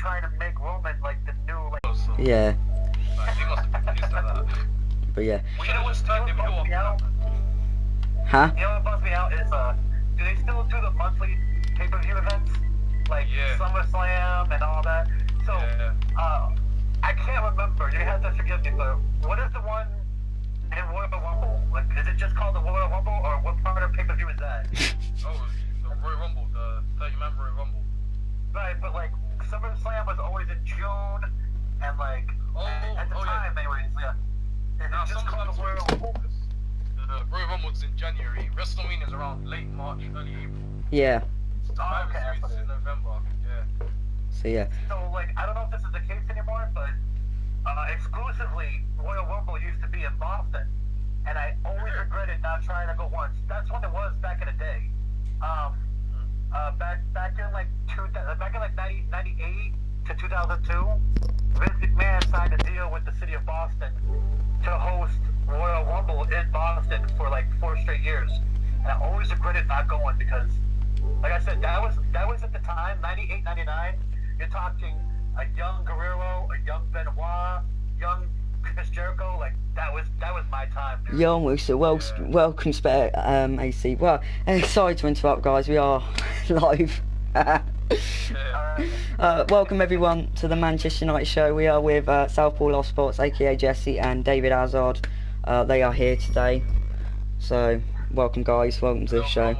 trying to make Roman like the new like. Yeah. Like, he must have been pissed at that. But yeah. We should have just turned him heel up. Huh? You know what bums me out is do they still do the monthly pay-per-view events like SummerSlam and all that? So I can't remember. You have to forgive me, but what is the one in Royal Rumble? Like, is it just called the Royal Rumble, or what part of pay-per-view is that? Oh, the Royal Rumble, the 30-man Royal Rumble. Right, but like SummerSlam was always in June, and like at the time, anyways, yeah. And Now it's just called the Royal Rumble. The Royal Rumble's in January. WrestleMania's around late March, early April. Yeah. Survivor Series is in November. Yeah. So yeah. So like, I don't know if this is the case anymore, but exclusively Royal Rumble used to be in Boston, and I always regretted not trying to go once. That's when it was back in the day. Back in like 98 to 2002, Vince McMahon signed a deal with the city of Boston to host Royal Rumble in Boston for like 4 straight years, and I always regretted not going because, like I said, that was at the time 98, 99. You're talking a young Guerrero, a young Benoit, young Chris Jericho. Like that was my time, dude. Young Wooster, welcome spare AC. Well, sorry to interrupt, guys. We are live. Welcome everyone to the Manchester United show. We are with Southpaw Lost Sports, aka Jesse, and David Hazard. They are here today. So welcome, guys. Welcome to the show.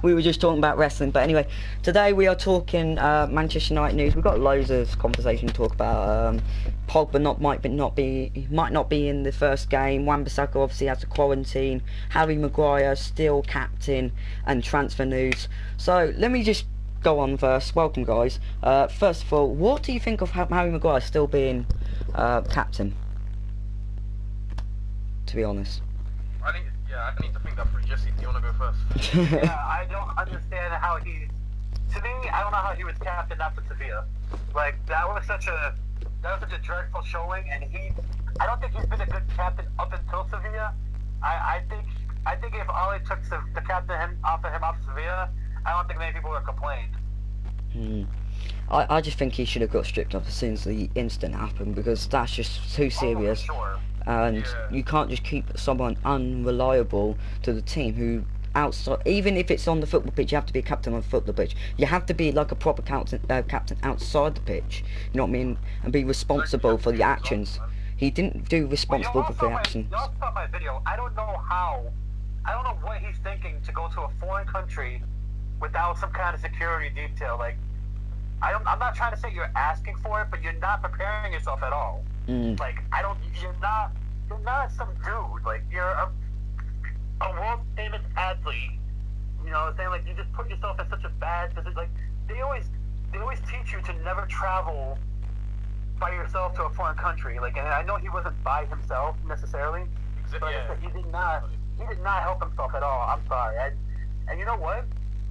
We were just talking about wrestling, but anyway, today we are talking Manchester United news. We've got loads of conversation to talk about. Pogba might not be in the first game. Wan-Bissaka obviously has to quarantine. Harry Maguire still captain, and transfer news. So let me just go on first. Welcome, guys. First of all, what do you think of Harry Maguire still being captain? To be honest. I need to think that through. Jesse, do you want to go first? Yeah, I don't understand how he. To me, I don't know how he was captain after Sevilla. Like that was such a dreadful showing, and I don't think he's been a good captain up until Sevilla. I think if Ollie took the captain off Sevilla, I don't think many people would have complained. I just think he should have got stripped off as soon as the incident happened, because that's just too serious. Oh, sure. And you can't just keep someone unreliable to the team who outside, even if it's on the football pitch, you have to be a captain on the football pitch. You have to be like a proper captain outside the pitch. You know what I mean? And be responsible for the actions. He didn't do responsible for the action. You also saw my video. I don't know what he's thinking to go to a foreign country without some kind of security detail. Like, I'm not trying to say you're asking for it, but you're not preparing yourself at all. Like, you're not some dude. Like, you're a world famous athlete. You know what I'm saying? Like, you just put yourself in such a bad position. Like, they always teach you to never travel by yourself to a foreign country. Like, and I know he wasn't by himself necessarily, but he did not help himself at all. I'm sorry. And you know what?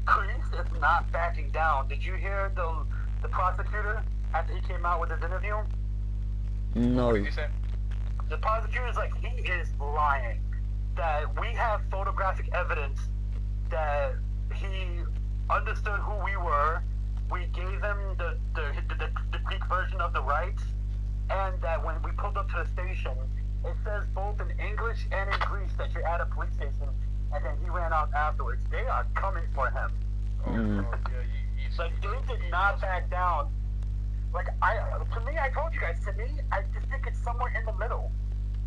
Chris is not backing down. Did you hear the prosecutor after he came out with his interview? No. What did he say? The prosecutor's like, he is lying. That we have photographic evidence that he understood who we were. We gave him the Greek version of the rights, and that when we pulled up to the station, it says both in English and in Greece that you're at a police station, and then he ran out afterwards. They are coming for him. Like, they did not back down. Like, to me, I told you guys, I just think it's somewhere in the middle.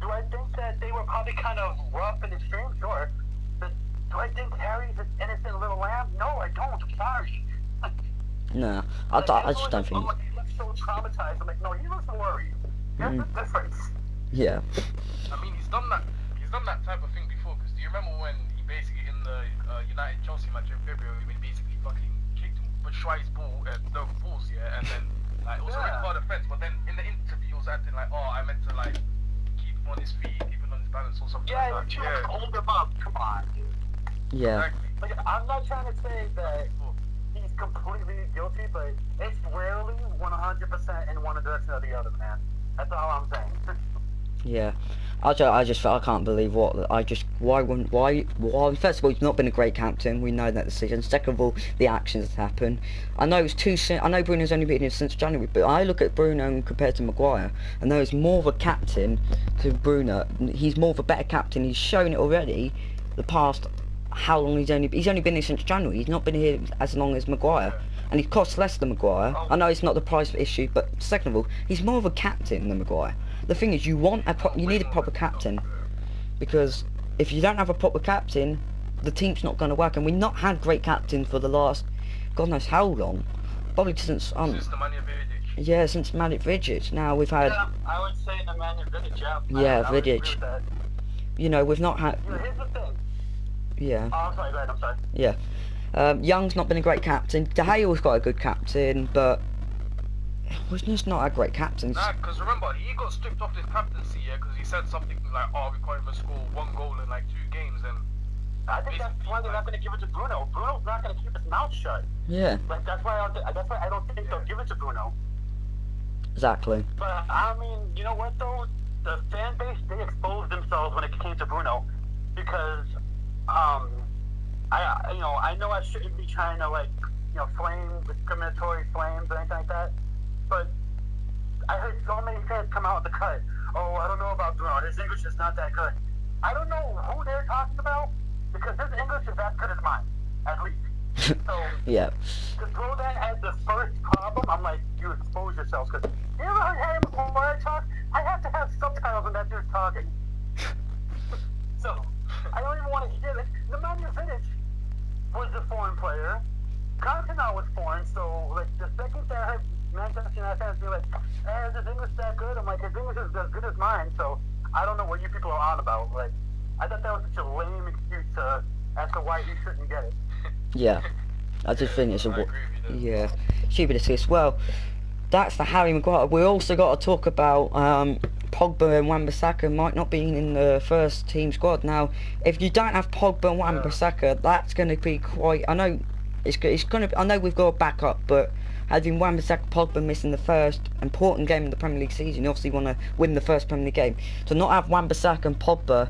Do I think that they were probably kind of rough and extreme? Sure. But do I think Harry's an innocent little lamb? No, I don't. I'm sorry. No, I just don't think. Oh, he looks so traumatized. I'm like, no, he looks worried. There's a difference. Yeah. I mean, he's done that type of thing before. Because do you remember when he basically in the United Chelsea match in February, when he basically fucking kicked Batshuayi's ball at no balls, yeah, and then like it was a red card offense, but then in the interview he was acting like, oh, I meant to like keep him on his feet, keep him on his balance or something like that. Yeah, hold him up. Come on, dude. Yeah. Exactly. Like, I'm not trying to say that he's completely guilty, but it's rarely 100% in one direction or the other, man. That's all I'm saying. Yeah, I can't believe why. First of all, he's not been a great captain. We know that decision. Second of all, the actions that happen. I know it's too soon. I know Bruno's only been here since January, but I look at Bruno compared to Maguire, and there is more of a captain to Bruno. He's more of a better captain. He's shown it already. The past, how long he's only been here since January. He's not been here as long as Maguire. And he costs less than Maguire. I know it's not the price issue, but second of all, he's more of a captain than Maguire. The thing is, you need a proper captain, because if you don't have a proper captain, the team's not going to work. And we've not had great captains for the last, God knows how long, probably since the Nemanja Vidic. Yeah, since Nemanja Vidic. Now we've had. Yeah, I would say Nemanja Vidic. Yeah, I would agree Vidic. with that. You know, we've not had. Here's the thing. Yeah. Oh, I'm sorry. Go ahead. I'm sorry. Yeah. Young's not been a great captain. De Gea's got a good captain, but was just not a great captain. Nah, because remember, he got stripped off his captaincy, yeah, because he said something like, oh, we can't even score 1 goal in like 2 games, and I think that's why they're not going to give it to Bruno. Bruno's not going to keep his mouth shut. Yeah. Like, that's why I don't think they'll give it to Bruno. Exactly. But, I mean, you know what, though? The fan base, they exposed themselves when it came to Bruno, because, I know I shouldn't be trying to, like, flame discriminatory flames or anything like that, but I heard so many fans come out with the cut. Oh, I don't know about Bruno. His English is not that good. I don't know who they're talking about, because his English is as good as mine, at least. So, yeah. to throw that as the first problem, I'm like, you expose yourselves, because you ever heard Harry Maguire talk? I have to have subtitles when that dude's talking. So, I don't even want to hear it. Nemanja Vidic was a foreign player. Cantona was foreign, so, like, the second that I heard Manchester United fans be like, hey, is his English that good? I'm like, his English is as good as mine, so I don't know what you people are on about. Like, I thought that was such a lame excuse as to why he shouldn't get it. Yeah. I just think it's stupid excuse. Well, that's the Harry Maguire. We also got to talk about Pogba and Wan-Bissaka might not be in the first team squad. Now, if you don't have Pogba and Wan-Bissaka, that's going to be quite. I know it's going to. I know we've got a backup, but having Wan-Bissaka, Pogba missing the first important game of the Premier League season, you obviously want to win the first Premier League game. To not have Wan-Bissaka and Pogba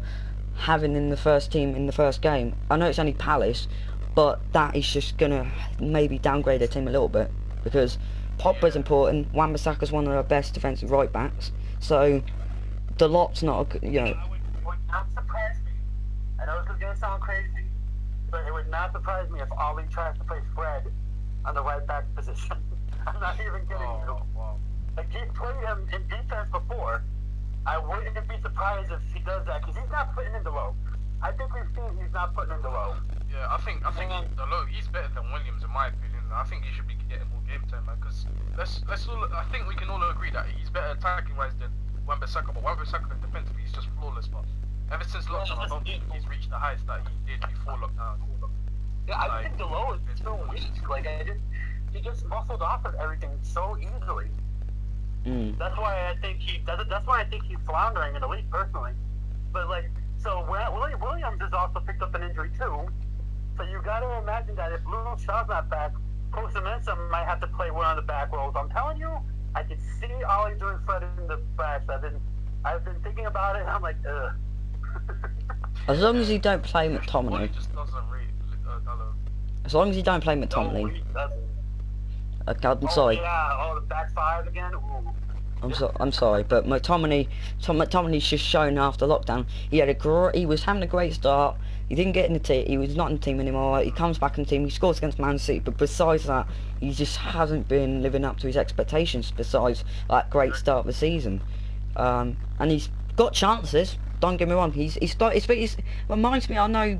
having in the first team in the first game, I know it's only Palace, but that is just going to maybe downgrade their team a little bit, because Pogba's important. Wan-Bissaka's one of our best defensive right backs, so the lot's not a, It would not surprise me. I know this is going to sound crazy, but it would not surprise me if Ollie tries to play Fred on the right back position. I'm not even kidding you. Wow. Like, he's played him in defense before. I wouldn't be surprised if he does that, because he's not putting in the low. I think we've seen he's not putting in the low. Yeah, I think the low, he's better than Williams in my opinion. I think he should be getting more game time, man. Because I think we can all agree that he's better attacking wise than Wan-Bissaka. But Wan-Bissaka defensively, he's just flawless. But ever since lockdown, I don't think he's reached the heights that he did before lockdown. Yeah, I think the low is so weak. Like, he just muscled off of everything so easily. That's why I think he's floundering in the league personally. But like, so Williams has also picked up an injury too. So you got to imagine that if Luke Shaw's not back, Kosa-Mensah might have to play one of the back roles. I'm telling you, I can see Ollie doing Fred in the back. I've been thinking about it, and I'm like, ugh. As long as you don't play McTominay. As long as you don't play McTominay. No, he doesn't. I'm sorry. Yeah, the back five again. Ooh. I'm sorry, but McTominay's just shown after lockdown. He was having a great start. He didn't get in the team. He was not in the team anymore. He comes back in the team. He scores against Man City, but besides that, he just hasn't been living up to his expectations. Besides that great start of the season, and he's got chances. Don't get me wrong. He reminds me. I know.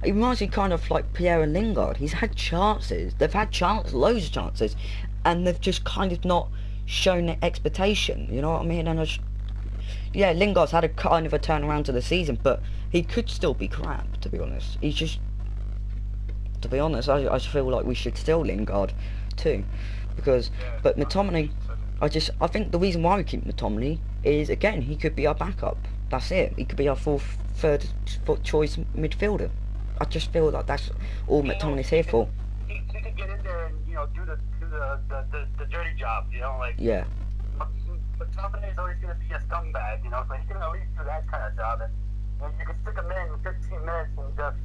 It reminds me kind of like Pierre and Lingard. He's had chances. They've had loads of chances, and they've just kind of not shown their expectation. You know what I mean? And Lingard's had a kind of a turnaround to the season, but he could still be crap. To be honest, I feel like we should still Lingard too, because but McTominay. I think the reason why we keep McTominay is, again, he could be our backup. That's it. He could be our third choice midfielder. I just feel like that's all McTominay's here for. He could get in there and do the dirty job, like. Yeah. But McTominay is always going to be a scumbag, you know, so he can at least do that kind of job. And you can stick him in 15 minutes and just,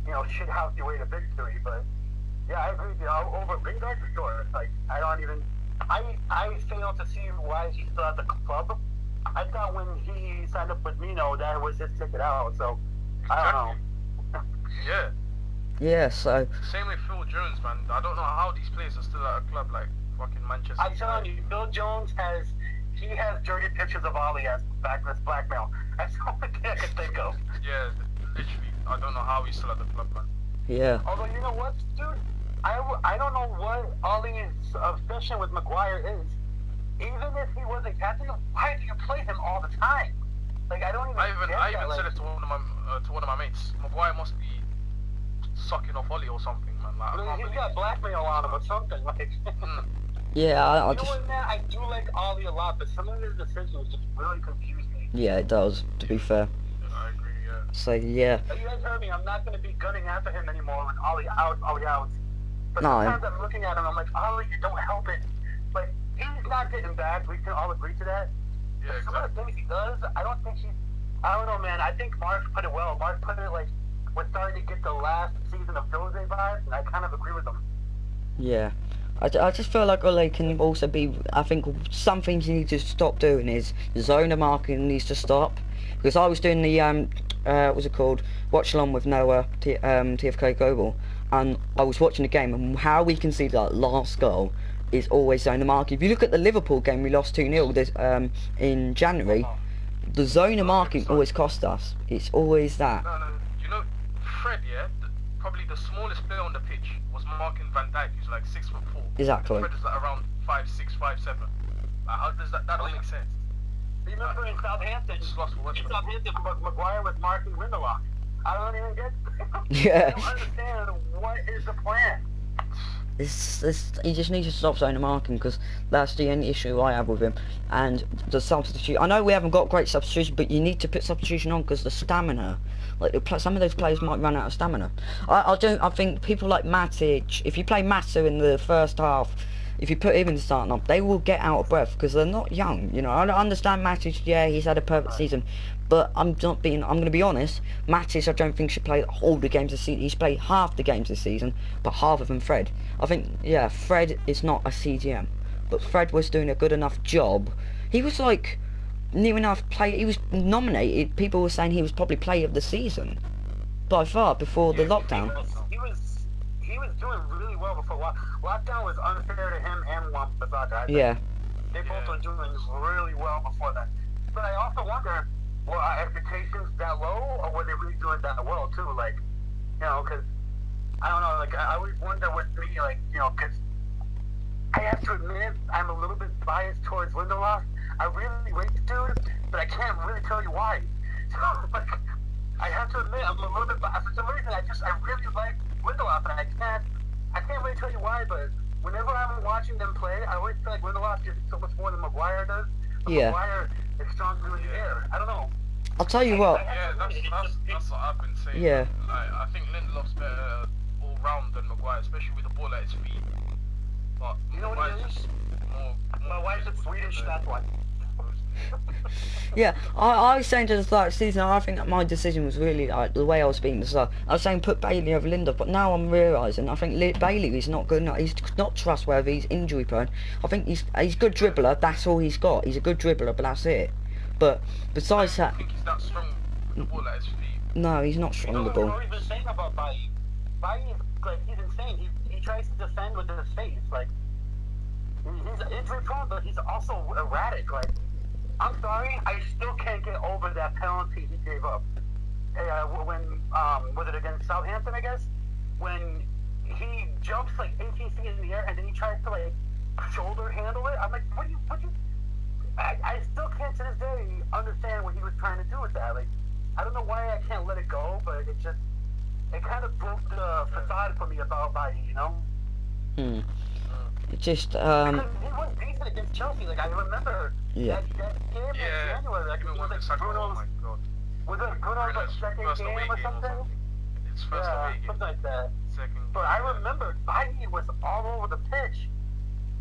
you know, shit house your way to victory. But yeah, I agree with you. Over Lingard, for sure. Like, I don't even. I fail to see why he's still at the club. I thought when he signed up with Mino, that was his ticket out. So I don't know. Yeah. Yeah, so Same with Phil Jones, man. I don't know how these players are still at a club like fucking Manchester. I'm telling you, Phil Jones has dirty pictures of Ali as blackmail. That's the only thing I can think of. Yeah, literally. I don't know how he's still at the club, man. yeah. Although, you know what, dude? I don't know what Ollie's obsession with Maguire is. Even if he wasn't captain, why do you play him all the time? Like, I don't even. I even get said that, it to one of my mates. Maguire must be sucking off Ollie or something, man. Like, I like, can't he's believe got it. blackmail on him or something. Like, Yeah, I you know just what, man? I do like Ollie a lot, but some of his decisions just really confuse me. yeah, it does. To be fair, I agree, yeah. so yeah, You guys heard me. I'm not going to be gunning after him anymore when Ollie out, Ollie out. But No, sometimes I'm looking at him, I'm like, Ollie, you don't help it. Like, he's not getting back. We can all agree to that. Yeah, Some of the exactly. things he does, I don't think I don't know, man. I think Mark put it well. Mark put it like, we're starting to get the last season of Jose vibes, and I kind of agree with him. yeah. I just feel like Ole can also be. I think some things he needs to stop doing is zona marking needs to stop. Because I was doing the what's it called? Watch along with Noah TFK Global, and I was watching the game, and how we can see that last goal is always zona marking. If you look at the Liverpool game, we lost 2-0 this in January. The zona marking always cost us. It's always that. No. You know, Fred, yeah, probably the smallest player on the pitch was marking Van Dijk, who's like 6'4". Exactly. Fred is like around 5'6", 5'7". Like, how does that don't make sense? Remember in Southampton, Just lost for in Southampton, Maguire was marking Lindelof. I don't even get Yeah. I don't understand what is the plan. He just needs to stop zona marking, because that's the only issue I have with him. And the substitute, I know we haven't got great substitution, but you need to put substitution on because the stamina, like some of those players might run out of stamina. I think people like Matic, if you play Mata in the first half, if you put him in the starting up, they will get out of breath because they're not young. You know, I understand Matic. Yeah, he's had a perfect season, but I'm going to be honest. Matic, I don't think should play all the games this season. He's played half the games this season, but half of them Fred. I think Fred is not a CGM, but Fred was doing a good enough job. He was like near enough play. He was nominated. People were saying he was probably player of the season by far before the lockdown. He was doing really well before lockdown was unfair to him and Wan-Bissaka. Yeah. They both were doing really well before that. But I also wonder, were our expectations that low, or were they really doing that well too? Like, you know, because I don't know. Like, I always wonder with me, like, you know, because I have to admit I'm a little bit biased towards Lindelof. I really rate the dude, but I can't really tell you why. So, like, I have to admit I'm a little bit biased. For some reason, I really like Lindelof, and I can't really tell you why, but whenever I'm watching them play, I always feel like Lindelof gives so much more than Maguire does. But Yeah. Maguire is stronger in the air. I don't know. I'll tell you what. Yeah, that's what I've been saying. Yeah. Like, I think Lindelof's better all round than Maguire, especially with the ball at his feet. But You know what it Maguire's is? just more. My wife's a Swedish, that's why. Yeah, I was saying to the start of the season, I think that my decision was really like the way I was speaking to start. I was saying put Bailey over Lindelof, but now I'm realising I think Bailey is not good enough. He's not trustworthy. He's injury prone. I think he's good dribbler. That's all he's got. He's a good dribbler, but that's it. But besides I that, think he's that strong with the ball at his feet. no, he's not strong with the You know ball. what we've been saying about Bailly? Bailly is like, he's insane. He tries to defend with his face. Like, he's injury prone, but he's also erratic. Like, I'm sorry, I still can't get over that penalty he gave up. When was it against Southampton? I guess when he jumps like 18 feet in the air and then he tries to like shoulder handle it. I'm like, what do you? I still can't to this day understand what he was trying to do with that. Like, I don't know why I can't let it go, but it kind of broke the facade for me about Bailly, you know? It just Because he was decent against Chelsea. Like, I remember Yeah. that game in January. Like, even it was with like Saka, oh Bruno's, my god. was it Bruno's like second first game away or game something? It's first away game. Something like that. Second. But I remember Bailly was all over the pitch.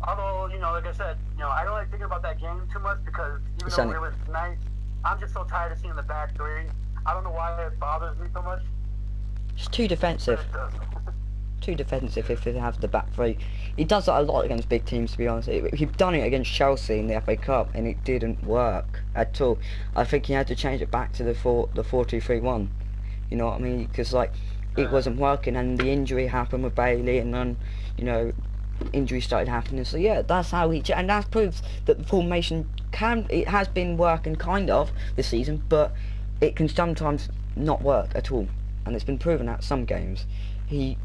Although, like I said, I don't like thinking about that game too much because even It's though only- it was nice, I'm just so tired of seeing the back three. I don't know why it bothers me so much. It's too But defensive. it does. Too defensive if they have the back three. He does that a lot against big teams, to be honest. He'd done it against Chelsea in the FA Cup, and it didn't work at all. I think he had to change it back to the 4-2-3-1. You know what I mean? Because like it wasn't working, and the injury happened with Bailey, and then injuries started happening. So yeah, that's how and that proves that the formation it has been working kind of this season, but it can sometimes not work at all, and it's been proven at some games.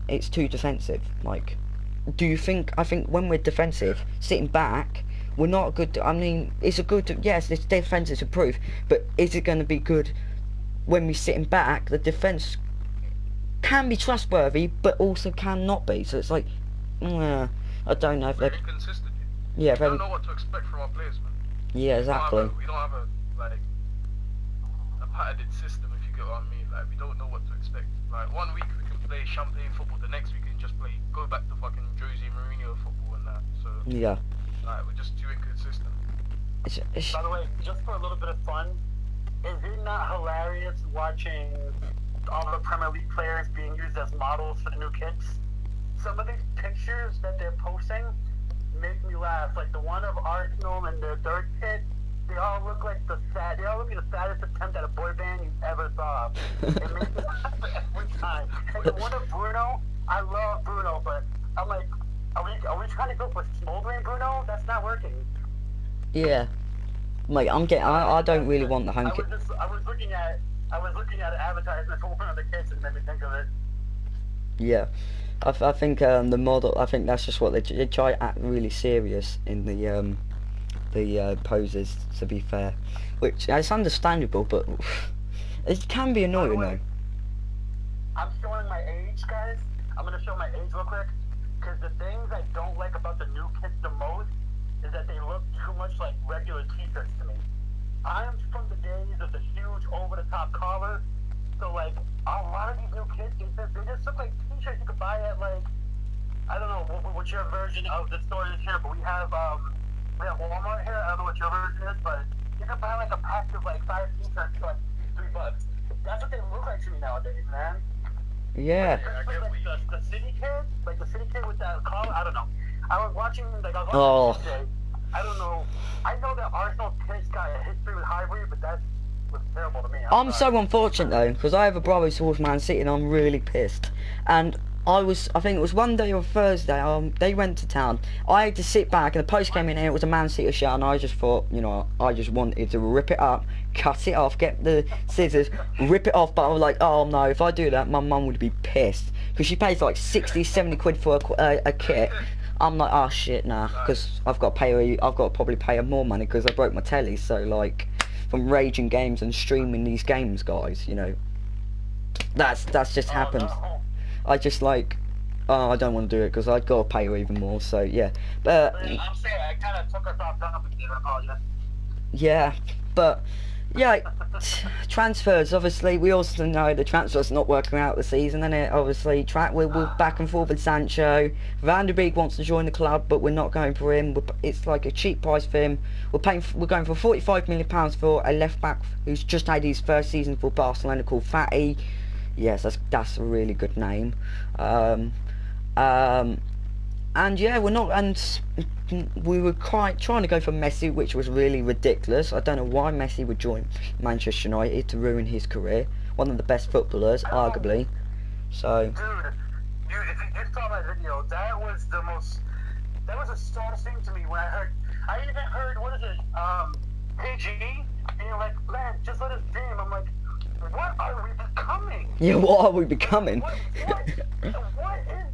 It's too defensive. Like, do you think? I think when we're defensive, sitting back, we're not good. I mean, it's a good. Yes, this defense is improved, but is it going to be good when we're sitting back? The defense can be trustworthy, but also cannot be. So it's like, I don't know if Very they're. inconsistent. Yeah, We very. don't know what to expect from our players, man. Yeah, exactly. We don't have a patented system, if you get what I mean. Like, we don't know what to expect. Like, one week we can play champagne football, the next week we can just go back to fucking Jose Mourinho football and that. So Yeah. like, we're just too inconsistent. It's, By the way, just for a little bit of fun, is it not hilarious watching all the Premier League players being used as models for the new kits? Some of these pictures that they're posting make me laugh. Like the one of Arsenal and their third kit, they all look like the saddest attempt at a boy band you've ever thought of. It makes me laugh every time. And the one of Bruno, I love Bruno, but I'm like, are we trying to go for smoldering Bruno? That's not working. yeah. Like I don't really want the home kit. I was looking at an advertisement for one of the kits and made me think of it. Yeah. I think the model. I think that's just what they try to act really serious in the poses. To be fair, which it's understandable, but it can be annoying though. I'm showing my age, guys. I'm gonna show my age real quick, because the things I don't like about the new kits the most is that they look too much like regular t-shirts to me. I'm from the days of the huge over-the-top collar, so like a lot of these new kits, they just look like t-shirts you could buy at like, I don't know what your version of the store is here, but we have Walmart here. I don't know what your version is, but you can buy like a pack of like 5 t-shirts for like $3. That's what they look like to me nowadays, man. Yeah. Like the city kid with that collar. I don't know. I was watching Oh. today. I don't know. I know that Arsenal kid's got a history with Highbury, but that was terrible to me. I'm so unfortunate though, because I have a brother who supports Man City, and I'm really pissed. And I think it was one day or Thursday. They went to town. I had to sit back, and the post came in, and it was a Man City shirt, and I just thought, I just wanted to rip it up, cut it off, get the scissors, rip it off. But I was like, oh no, if I do that, my mum would be pissed, because she pays like 60, 70 quid for a kit. I'm like, oh shit, nah, because I've got to probably pay her more money because I broke my telly. So like, from raging games and streaming these games, guys, that's just happened. No. I just like, I don't want to do it because I've got to pay her even more. So yeah, but I'm saying I kind of took us off topic there. I apologize. yeah, but yeah, transfers. Obviously, we also know the transfer's not working out this season, and it obviously we're back and forth with Sancho. Van der Beek wants to join the club, but we're not going for him. It's like a cheap price for him. We're going for £45 million for a left back who's just had his first season for Barcelona, called Fatty. Yes, that's a really good name. And yeah, we were quite trying to go for Messi, which was really ridiculous. I don't know why Messi would join Manchester United to ruin his career. One of the best footballers, arguably. So. Dude, if you saw my video, that was the saddest thing to me when I even heard, what is it, PG, and you're like, man, just let us dream. I'm like, what are we becoming? Yeah, what are we becoming? What is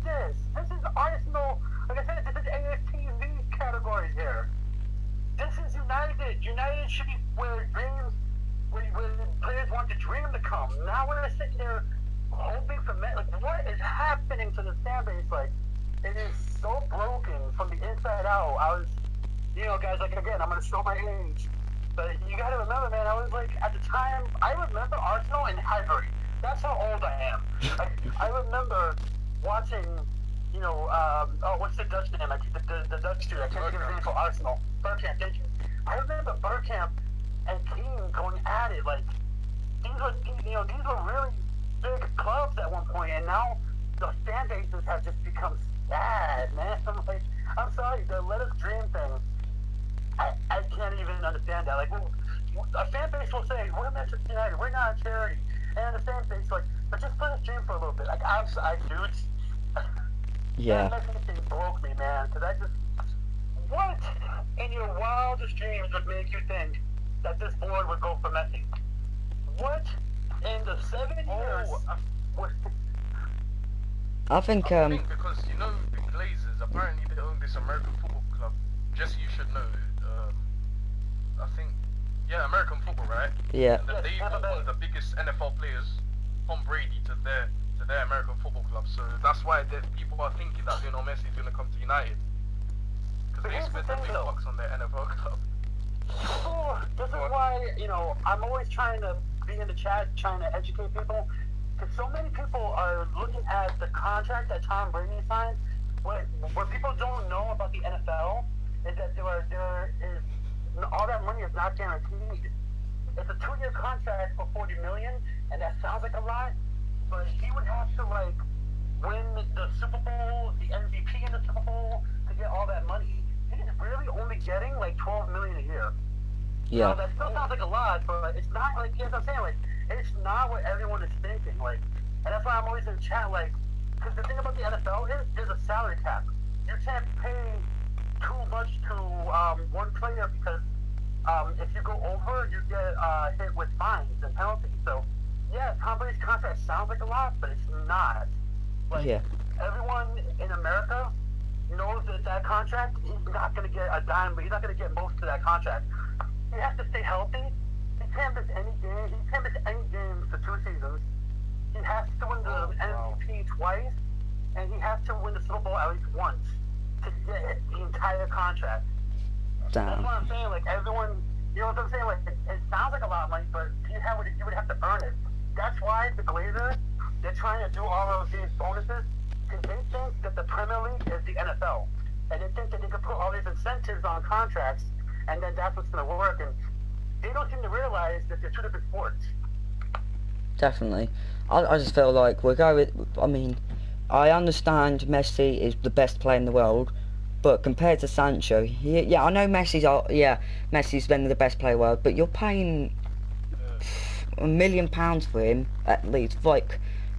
this? This is Arsenal. Like I said, this is AFTV category here. This is United. United should be where players want the dream to come. Now we're sitting there hoping for like, what is happening to the fan base? Like, it is so broken from the inside out. I was, guys, like, again, I'm gonna show my age. But you gotta remember, man, I was like, at the time, I remember Arsenal and Highbury. That's how old I am. I remember watching what's the Dutch name? The Dutch dude. I can't think of his name for Arsenal. Bergkamp, thank you. I remember Bergkamp and Keane going at it. Like, these were really big clubs at one point, and now the fan bases have just become sad, man. I'm sorry, the let us dream thing. I can't even understand that. Like, a fan base will say, we're Manchester United, we're not a charity. And the fan base, like, but just let us dream for a little bit. Like, dudes. Yeah. That thing broke me, man. Because what in your wildest dreams would make you think that this board would go for Messi? What in the 7 years? I think because the Glazers apparently they own this American football club. Jesse, you should know. I think American football, right? Yeah. And they bought one of the biggest NFL players, Tom Brady, to their American football club. So that's why people are thinking that Messi is going to come to United because they spent the big bucks on their NFL club. This is why I'm always trying to be in the chat, trying to educate people. Because so many people are looking at the contract that Tom Brady signed. What people don't know about the NFL is that there is all that money is not guaranteed. It's a 2-year contract for $40 million, and that sounds like a lot. But he would have to win the Super Bowl, the MVP in the Super Bowl to get all that money. He's really only getting $12 million a year. Yeah. That still sounds like a lot, but it's not as I'm saying, it's not what everyone is thinking. And that's why I'm always in chat, because the thing about the NFL is there's a salary cap. You can't pay too much to one player because if you go over, you get hit with fines and penalties. So, yeah, Tom Brady's contract sounds like a lot, but it's not. Everyone in America knows that contract, he's not going to get a dime, but he's not going to get most of that contract. He has to stay healthy. He can't miss any game. He can't miss any games for 2 seasons. He has to win the MVP twice, and he has to win the Super Bowl at least once to get the entire contract. Damn. That's what I'm saying. Everyone, you know what I'm saying? It sounds like a lot of money, but you would have to earn it. That's why the Glazers, they're trying to do all of these bonuses because they think that the Premier League is the NFL, and they think that they can put all these incentives on contracts, and then that's what's going to work. And they don't seem to realize that they're 2 different sports. Definitely. I just feel like we're going. I mean, I understand Messi is the best player in the world, but compared to Sancho, I know Messi's been the best player in the world, but you're paying £1 million for him at least.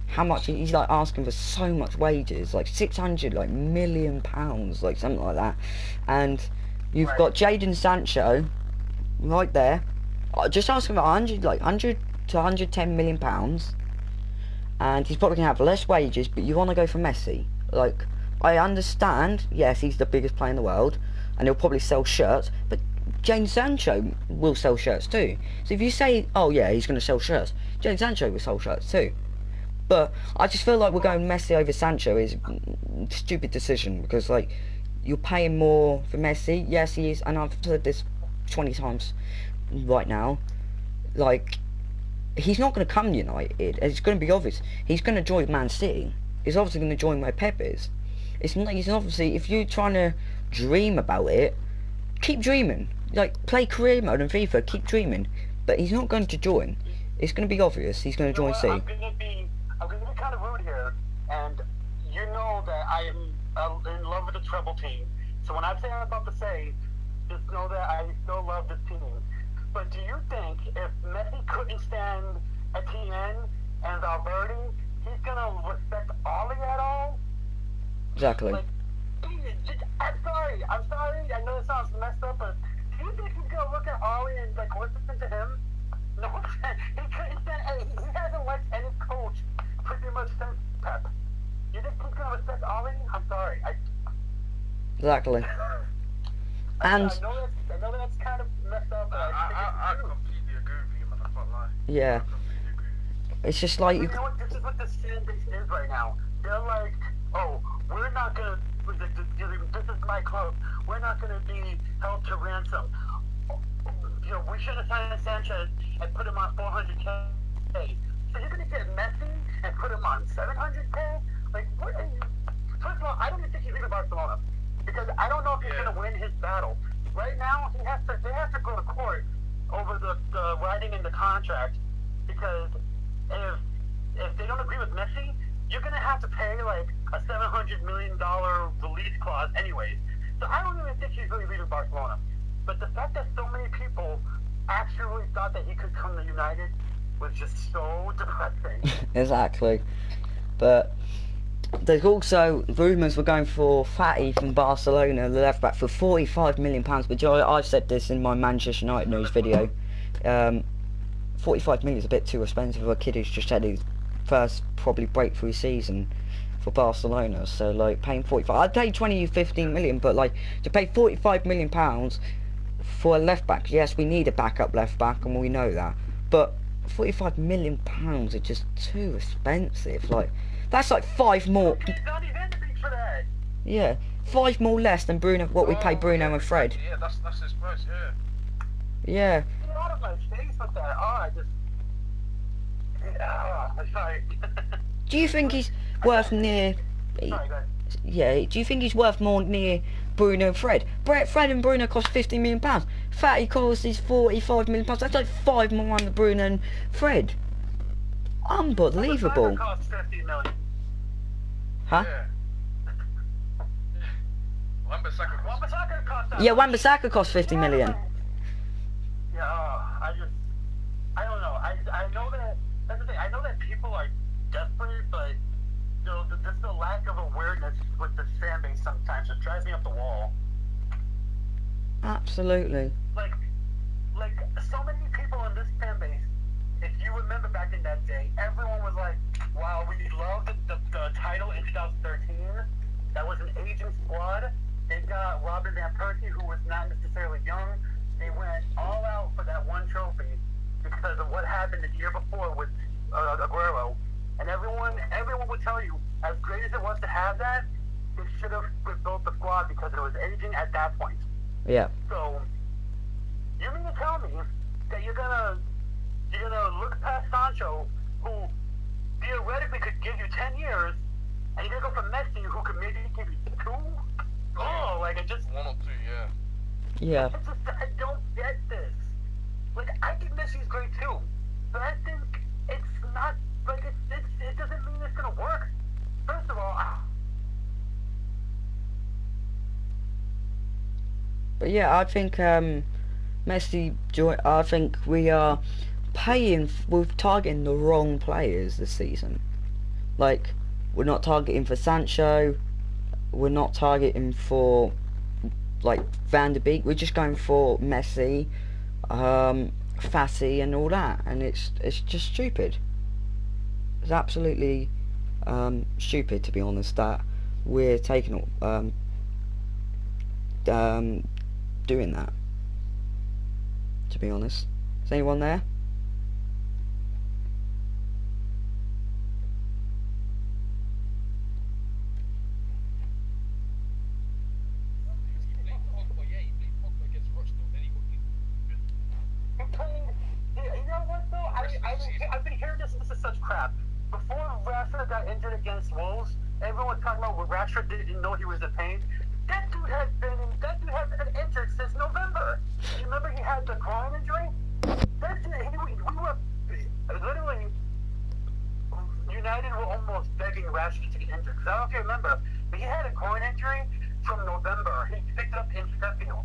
How much he's asking for so much wages, 600 £1 million, something like that, and you've got Jadon Sancho right there, just asking for 100 to 110 million pounds, and he's probably gonna have less wages, but you want to go for Messi. I understand, yes, he's the biggest player in the world, and he'll probably sell shirts, but Jadon Sancho will sell shirts too. So if you say, oh yeah, he's gonna sell shirts, Jadon Sancho will sell shirts too. But I just feel like we're going Messi over Sancho is a stupid decision, because you're paying more for Messi. Yes, he is, and I've said this 20 times right now. He's not going to come to United. It's going to be obvious. He's going to join Man City. He's obviously going to join where Pep is. He's obviously, if you're trying to dream about it, keep dreaming. Play career mode in FIFA, keep dreaming. But he's not going to join. It's going to be obvious. He's going to join City. I'm going to be kind of rude here, and you know that I am in love with the treble team. So when I say I'm about to say, just know that I still love this team. But do you think if Messi couldn't stand Etienne and Valverde, he's going to respect Ollie at all? Exactly. I'm sorry. I know it sounds messed up, but do you think he's going to look at Ollie and listen to him? No, he couldn't stand. He hasn't liked any coach pretty much since Pep. You think he's going to respect Ollie? I'm sorry. Exactly. And I know that's kind of messed up. But I completely agree with you, man. I can't lie. Yeah. I completely agree. It's just You know what? This is what the fan base is right now. They're like, oh, we're not gonna. This is my club. We're not gonna be held to ransom. We should have signed Sanchez and put him on 400K. So you're gonna get Messi and put him on 700K? What are you first of all, I don't even think he's leaving Barcelona because I don't know if he's going to win his battle. Right now, they have to go to court over the writing in the contract because if they don't agree with Messi, you're going to have to pay like a $700 million release clause anyways. So I don't even think he's really leaving Barcelona. But the fact that so many people actually thought that he could come to United was just so depressing. Exactly. But there's also rumours we're going for Fatty from Barcelona, the left back, for £45 million. But I've said this in my Manchester United news video. 45 million is a bit too expensive for a kid who's just had his first probably breakthrough season for Barcelona. So like paying 45, I'd pay 20 15 million, but like to pay 45 million pounds for a left back, yes, we need a backup left back and we know that, but 45 million pounds are just too expensive. Like that's like 5 more. Yeah, 5 more less than Bruno, what we pay Bruno and Fred. Yeah, that's his price. Yeah. Yeah. Out of my face with that. Sorry. Do you think he's worth near? Sorry, go ahead. Yeah. Do you think he's worth more near Bruno and Fred? Fred and Bruno cost £50 million. Fatty costs is £45 million. That's like 5 more on the Bruno and Fred. Unbelievable. Costs $50 million. Huh? Yeah. Wan-Bissaka costs that Yeah, much. Wan-Bissaka cost 50 million. Yeah, I don't know. I know that, that's the thing, I know that people are desperate, but just the lack of awareness with the fan base sometimes, it drives me up the wall. Absolutely. Like so many people in this fan base, if you remember back in that day, everyone was like, wow, we loved the title in 2013. That was an aging squad. They got Robin Van Persie, who was not necessarily young. They went all out for that one trophy because of what happened the year before with Aguero. And everyone would tell you, as great as it was to have that, they should have rebuilt the squad because it was aging at that point. Yeah. So, you mean to tell me that you're gonna look past Sancho, who theoretically could give you 10 years, and you're gonna go for Messi, who could maybe give you 2? Oh, like it just 1 or 2, yeah. Yeah. it's just, I don't get this. Like, I think Messi's great too, but I think it's not, like, it doesn't mean it's gonna work. First of all, But yeah, I think Messi. I think we are we're targeting the wrong players this season. Like, we're not targeting for Sancho. We're not targeting for like Van der Beek. We're just going for Messi, Fassi, and all that, and it's just stupid. It's absolutely stupid, to be honest, that we're taking doing that. To be honest, is anyone there? I've been hearing this is such crap. Before Rashford got injured against Wolves, everyone was talking about when Rashford didn't know he was in pain. That dude has been injured since November. You remember he had the groin injury? We were literally, United were almost begging Rashford to get injured. Because I don't know if you remember, but he had a groin injury from November. He picked it up in Sheffield.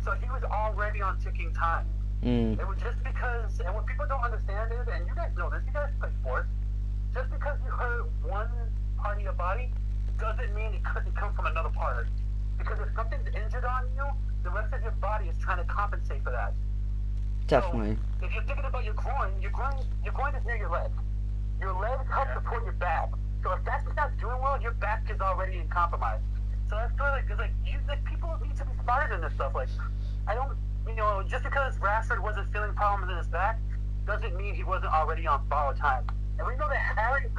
So he was already on ticking time. It was just because, and what people don't understand is, and you guys know this, you guys play sports, just because you hurt one part of your body doesn't mean it couldn't come from another part. Because if something's injured on you, the rest of your body is trying to compensate for that. Definitely. So, if you're thinking about your groin is near your leg. Your leg helps support your back. So if that's not doing well, your back is already in compromise. So that's sort of like people need to be smarter than this stuff. Like, I don't, just because Rashford wasn't feeling problems in his back doesn't mean he wasn't already on borrowed time. And we know that Harry's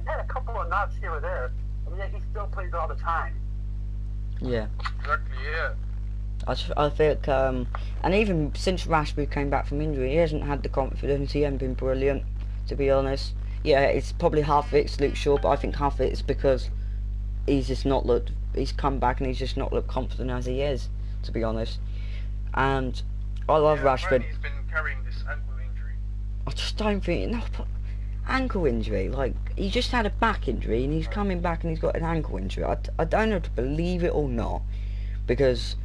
had a couple of knocks here or there, and yet he still plays all the time. Yeah. Exactly, yeah. I think, and even since Rashford came back from injury, he hasn't had the confidence. He hasn't been brilliant, to be honest. Yeah, it's probably half of it's Luke Shaw, but I think half of it's because he's just not looked. He's come back and he's just not looked confident as he is, to be honest. And I love Rashford. Apparently he's been carrying this ankle injury. I just don't think ankle injury. Like, he just had a back injury and he's coming back and he's got an ankle injury. I don't know if to believe it or not, because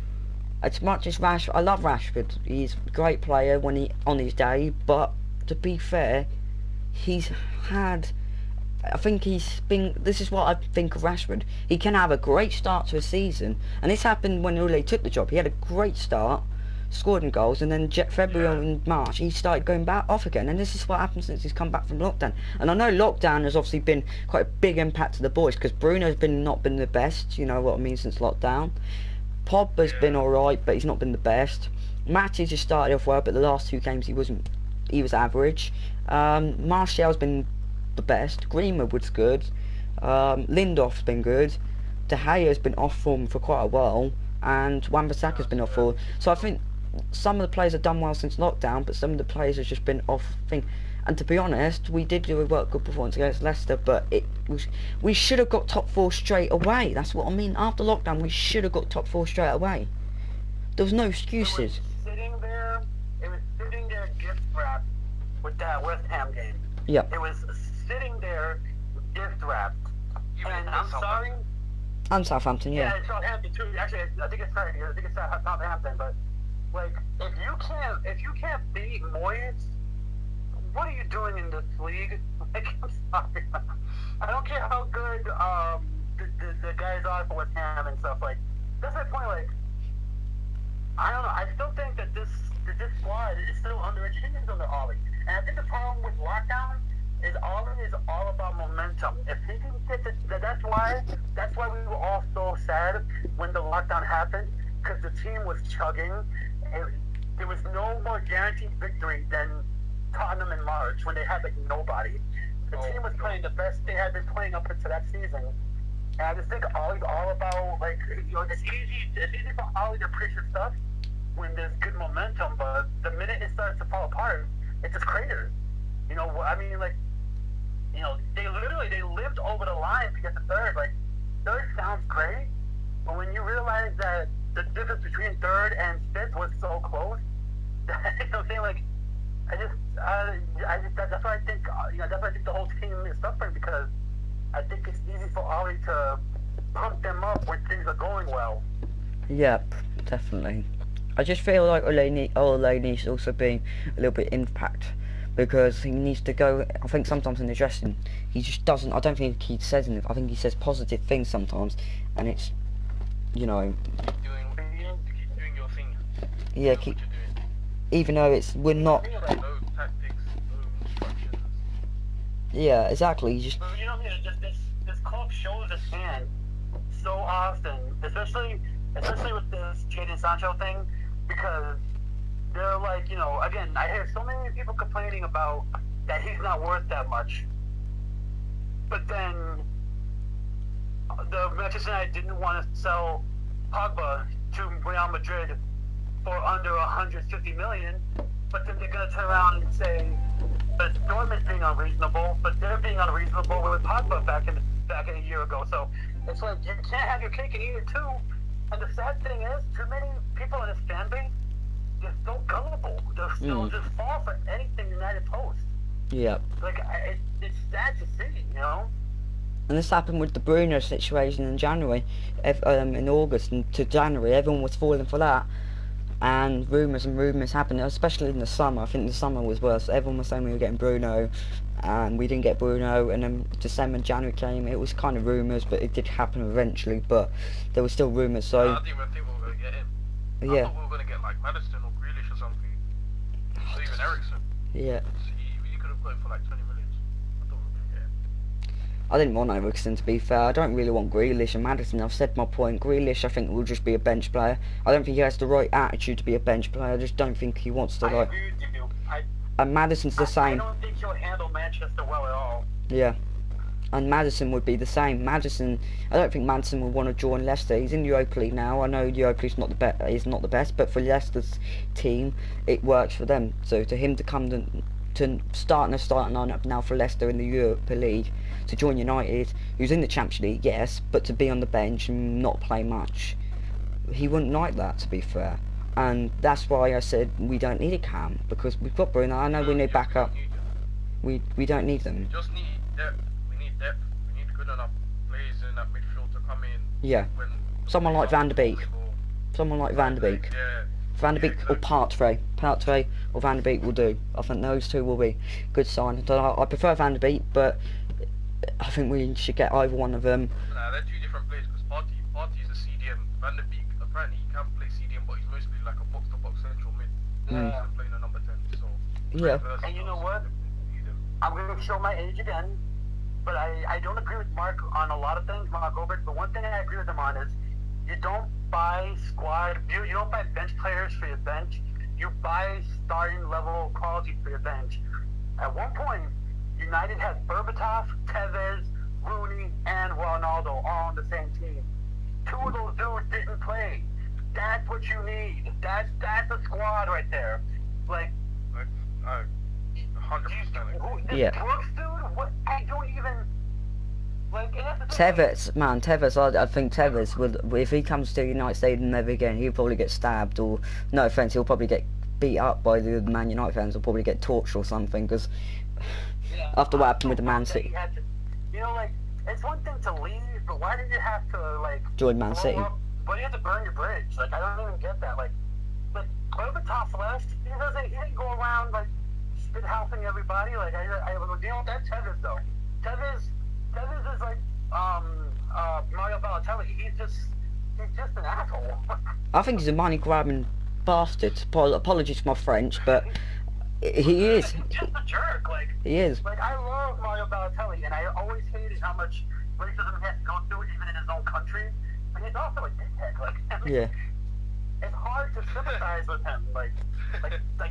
as much as I love Rashford. He's a great player when he on his day, but to be fair, he's had. I think he's been. This is what I think of Rashford. He can have a great start to a season, and this happened when Ole took the job. He had a great start, scored in goals, and then February and March he started going back off again. And this is what happened since he's come back from lockdown. And I know lockdown has obviously been quite a big impact to the boys, because Bruno's not been the best. You know what I mean, since lockdown. Pogba's been alright, but he's not been the best. Matty just started off well, but the last 2 games he was average. Martial's been the best. Greenwood's good. Lindelof's been good. De Gea's been off form for quite a while, and Wan-Bissaka's been off form. So I think some of the players have done well since lockdown, but some of the players have just been off thing. And to be honest, we did do a good performance against Leicester, but we should have got top 4 straight away. That's what I mean. After lockdown, we should have got top 4 straight away. There was no excuses. It was sitting there gift wrapped with that West Ham game. Yep. It was sitting there gift wrapped. And I'm sorry. And Southampton, yeah. Yeah, Southampton too. Actually, I think it's Southampton. But like, if you can't beat Moyes, what are you doing in this league? Like, I'm sorry. I don't care how good the guys are for West Ham and stuff. Like, that's my point. Like, I don't know. I still think that this squad is still underachieving under Ollie. And I think the problem with lockdown is Ollie is all about momentum. If he can get that's why we were all so sad when the lockdown happened, because the team was chugging. There was no more guaranteed victory than Tottenham in March when they had like nobody. The team was playing the best they had been playing up until that season. And I just think Ollie's all about, like, you know, it's easy for Ollie to preach his stuff when there's good momentum, but the minute it starts to fall apart, it just craters. You know, I mean, like, you know, they lived over the line to get the third. Like, third sounds great, but when you realize that the difference between third and fifth was so close, you know what I'm saying? Like, that's why I think, you know, that's why I think the whole team is suffering, because I think it's easy for Ollie to pump them up when things are going well. Yep, definitely. I just feel like Ole needs to also be a little bit impact, because he needs to go. I think sometimes in the dressing, he just doesn't. I don't think he says anything. I think he says positive things sometimes, and it's, you know. Keep doing your thing. Yeah, even though we're not. No tactics, no instructions. Yeah, exactly. But you know, this club shows its hand so often, especially with this Jadon Sancho thing, because they're like, you know, again, I hear so many people complaining about that he's not worth that much, but then the Manchester United didn't want to sell Pogba to Real Madrid for under 150 million, but then they're going to turn around and say that Dortmund's being unreasonable, but they're being unreasonable with Pogba back a year ago. So it's like, you can't have your cake and eat it too. And the sad thing is, too many people in this fan base, they're so gullible. They'll just fall for anything United posts. Yep. Like, it's sad to see, you know? And this happened with the Bruno situation in January, in August and to January. Everyone was falling for that. And rumours happened, especially in the summer. I think the summer was worse. Everyone was saying we were getting Bruno, and we didn't get Bruno. And then December and January came. It was kind of rumours, but it did happen eventually. But there were still rumours. So I didn't even think we were going to get him. I thought we were going to get like Maddison or Grealish or something, or even Ericsson. Yeah. So you could have got him for like 20 million. I thought we were going to get him. I didn't want Ericsson, to be fair. I don't really want Grealish and Maddison. I've said my point. Grealish, I think, will just be a bench player. I don't think he has the right attitude to be a bench player. I just don't think he wants to, I agree with you. And Maddison's the same. I don't think he'll handle Manchester well at all. Yeah. And Maddison would be the same. I don't think Maddison would want to join Leicester. He's in the Europa League now. I know the Europa League's not the best, but for Leicester's team, it works for them. So to him to come to starting lineup now for Leicester in the Europa League to join United, who's in the Champions League, yes, but to be on the bench and not play much, he wouldn't like that, to be fair. And that's why I said we don't need a cam, because we've got Bruno. I know we need backup. We don't need them. We just need depth. We need depth. We need good enough players in that midfield to come in. Yeah. When Someone like Van der Beek. Someone like Van der Beek. Yeah. Van der Beek or Partray. Partray or Van der Beek will do. I think those two will be good sign. I prefer Van der Beek, but I think we should get either one of them. Nah, they're two different players because Party is a CDM. Van der Beek apparently he can play CDM, but he's mostly like a box-to-box central mid. Yeah. Playing a number 10. So Yeah. And you know what? I'm going to show my age again, but I don't agree with Mark on a lot of things, Mark Goldberg, but one thing I agree with him on is you don't buy you don't buy bench players for your bench, you buy starting level quality for your bench. At one point, United had Berbatov, Tevez, Rooney, and Ronaldo all on the same team. Two of those dudes didn't play. That's what you need. That's a squad right there. Like, 100%. this Yeah. Brooks dude, what? I don't even. Like, Tevez, I think Tevez would, if he comes to United Stadium never again, he'll probably get stabbed, or no offence, he'll probably get beat up by the Man United fans, or probably get torched or something, because after what happened with the Man City. You know, like, it's one thing to leave, but why did you have to, like, Join Man City. Why do you have to burn your bridge? Like, I don't even get that. Like Berbatov left, he didn't go around, like, spit-housing everybody. Like, I deal with that Tevez, though. Tevez is like, Mario Balotelli. He's just an asshole. I think he's a money-grabbing bastard. Apologies for my French, but he is. He's just a jerk. Like, He is. Like, I love Mario Balotelli, and I always hated how much racism he has to go through, even in his own country. But he's also a dickhead. Like, I mean, Yeah. it's hard to sympathize with him. Like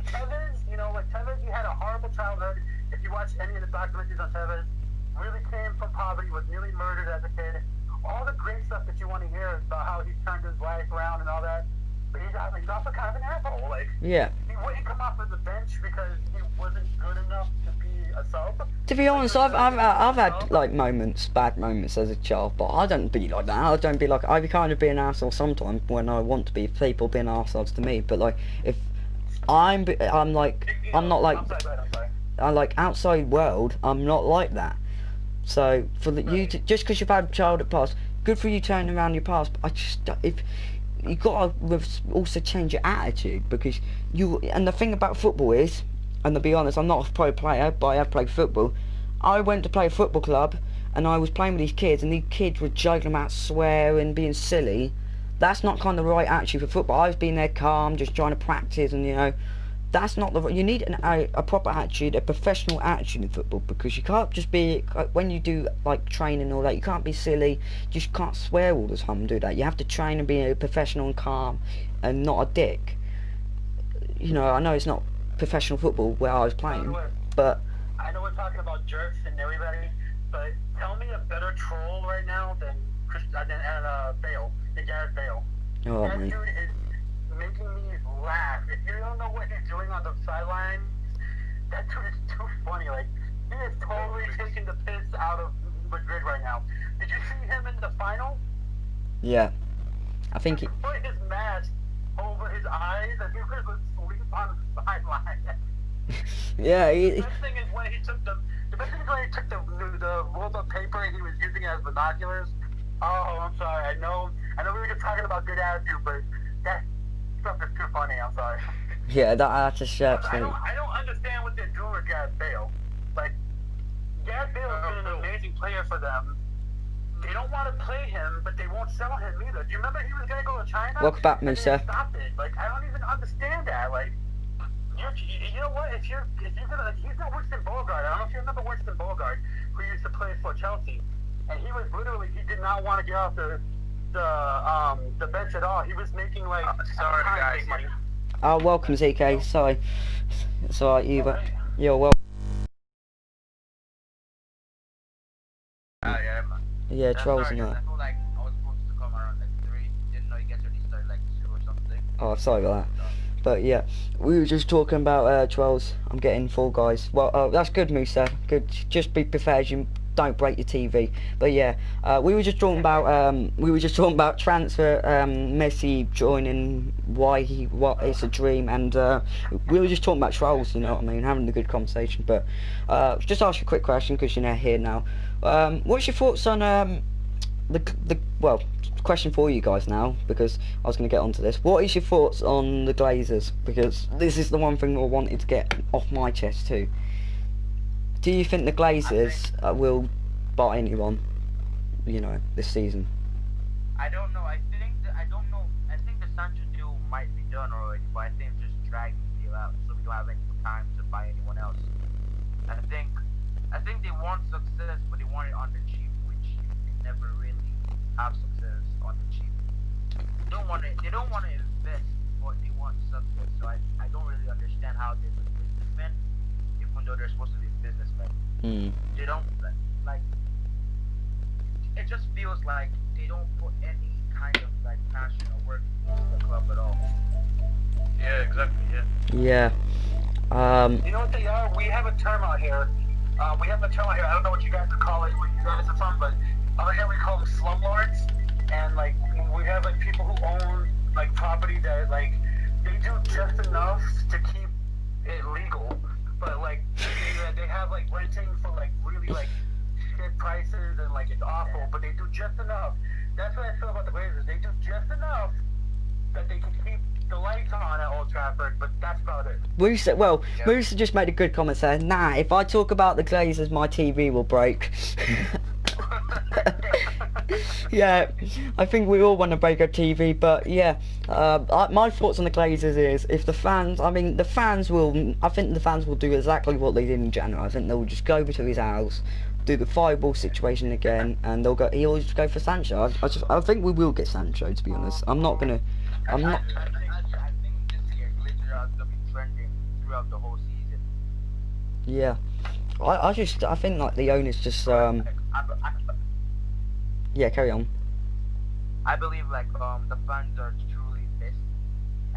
Tevez, you know, like Tevez, he had a horrible childhood. If you watch any of the documentaries on Tevez, really came from poverty, was nearly murdered as a kid. All the great stuff that you want to hear about how he turned his life around and all that. But he's also kind of an asshole. Like, Yeah. he wouldn't come off as a bench because he wasn't good enough to be a sub. To be honest, I've had like bad moments as a child, but I don't be like that. I don't be like, I kind of be an arsehole sometimes when I want to be. People being arseholes to me, but like if I'm not like I'm sorry. I like outside world. I'm not like that. So for you to, just because you've had a childhood past, good for you turning around your past. But if you got to also change your attitude, because and the thing about football is, and to be honest, I'm not a pro player, but I have played football. I went to play a football club, and I was playing with these kids, and these kids were joking about swearing, being silly. That's not kind of the right attitude for football. I was being there calm, just trying to practice, and that's not you need a proper attitude, a professional attitude in football, because you can't just be, when you do like training and all that, you can't be silly, you just can't swear all the time and do that. You have to train and be a professional and calm and not a dick. I know it's not professional football where I was playing, but I know we're talking about jerks and everybody, but tell me a better troll right now than Bale, than Gareth Bale. Oh, that man. dude is making me laugh. If you don't know what he's doing on the sideline, that dude is too funny. Like, he is totally taking the piss out of Madrid right now. Did you see him in the final? Yeah, I think He put his mask over his eyes and he was asleep on the sideline. yeah, The best thing is when he took the rolled up paper and he was using it as binoculars. Oh, I'm sorry. I know we were just talking about good attitude, but that stuff is too funny. I'm sorry. yeah, that's a shirt. I don't understand what they're doing with Gareth Bale. Like, Gareth Bale has been an amazing player for them. They don't want to play him, but they won't sell him either. Do you remember he was going to go to China? Welcome back, And they Musa. stopped it. Like, I don't even understand that. Like, you know what? If you're gonna, like, he's not Winston Bogart. I don't know if you remember Winston Bogart, who used to play for Chelsea, and he was literally, he did not want to get off the bench at all. He was making like Sorry, guys. big money. Oh, welcome, ZK. Sorry, you're welcome. Yeah, man. Yeah, trolls and I that. feel like I was supposed to come around like 3. Didn't know you guys already started like 2 or something. Oh, sorry about that. But yeah, we were just talking about trolls. I'm getting Fall Guys. Well, that's good, Musa. Good. Just be prepared. You don't break your TV. But yeah, we were just talking about transfer. Messi joining. What it's a dream, and we were just talking about trolls. You know what I mean? Having a good conversation. But just ask you a quick question because you're here now. What's your thoughts on well, question for you guys now, because I was going to get onto this. What is your thoughts on the Glazers? Because this is the one thing I wanted to get off my chest too. Do you think the Glazers will buy anyone, you know, this season? I don't know. I don't know. I think the Sancho deal might be done already, but I think just drag the deal out so we don't have any time to buy anyone else. I think they want success, but they want it on the cheap, which you can never really have success on the cheap. They don't want to invest, but they want success. So I don't really understand how they're businessmen, even though they're supposed to be businessmen. They don't like. It just feels like they don't put any kind of like passion or work into the club at all. Yeah, exactly. Yeah. You know what they are? We have a term out here. I don't know what you guys would call it when you guys are from, but over here we call them slumlords. And like we have like people who own like property that like they do just enough to keep it legal, but like they have like renting for like really like shit prices and like it's awful, but they do just enough. That's what I feel about the Blazers. They do just enough that they can keep the lights on at Old Trafford, but that's about it. Musa just made a good comment saying, nah, if I talk about the Glazers, my TV will break. Yeah, I think we all want to break our TV, but yeah, my thoughts on the Glazers is if the fans, I think the fans will do exactly what they did in January. I think they'll just go over to his house, do the fireball situation again, and he'll just go for Sancho. I think we will get Sancho, to be honest. I think this year Glazers are going to be trending throughout the whole season. Yeah, I think like the owners just yeah, carry on. I believe like the fans are truly pissed,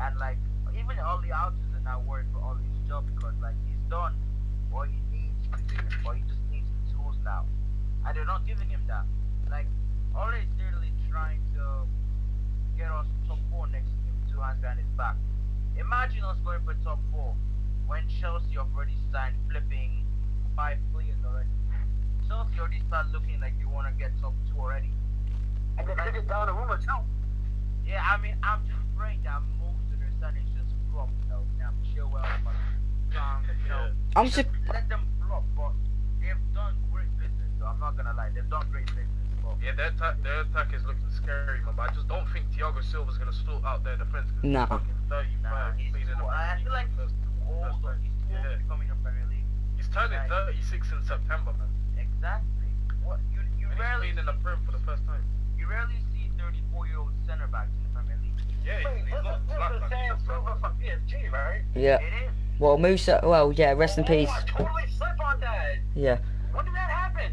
and like even Ollie Alves is not worried for Ollie's job because like he's done what he needs to do, or he just needs the tools now, and they're not giving him that. Like Ollie is literally trying to get us top 4 next season with 2 hands behind his back. Imagine us going for top 4 when Chelsea have already signed flipping 5 players already. Chelsea already start looking like they want to get top 2 already. And they could get down to rumor too. Yeah, I mean, I'm just praying that most of their signings just flop, you know. Now, Chilwell, you know, I'm just let them flop, but they've done great business, though. I'm not gonna lie, they've done great business. But Yeah, their attack is looking scary, man. But I just don't think Thiago Silva's gonna sort out their defense. Nah. He's fucking 35. Nah, he's played in the I feel like he's first- too old. first time. He's too old to come in the Premier League. He's turning Like, 36 in September, man. Exactly. What you And rarely he's playing in the Prem for the first time. you rarely see 34-year-old center backs in the Premier League. Yeah, Wait, he's not this black, is man. Sam Silva from PSG, right? yeah. It is. Well, Musa. Well, yeah. Rest in peace. I totally slipped on that. Yeah. When did that happen?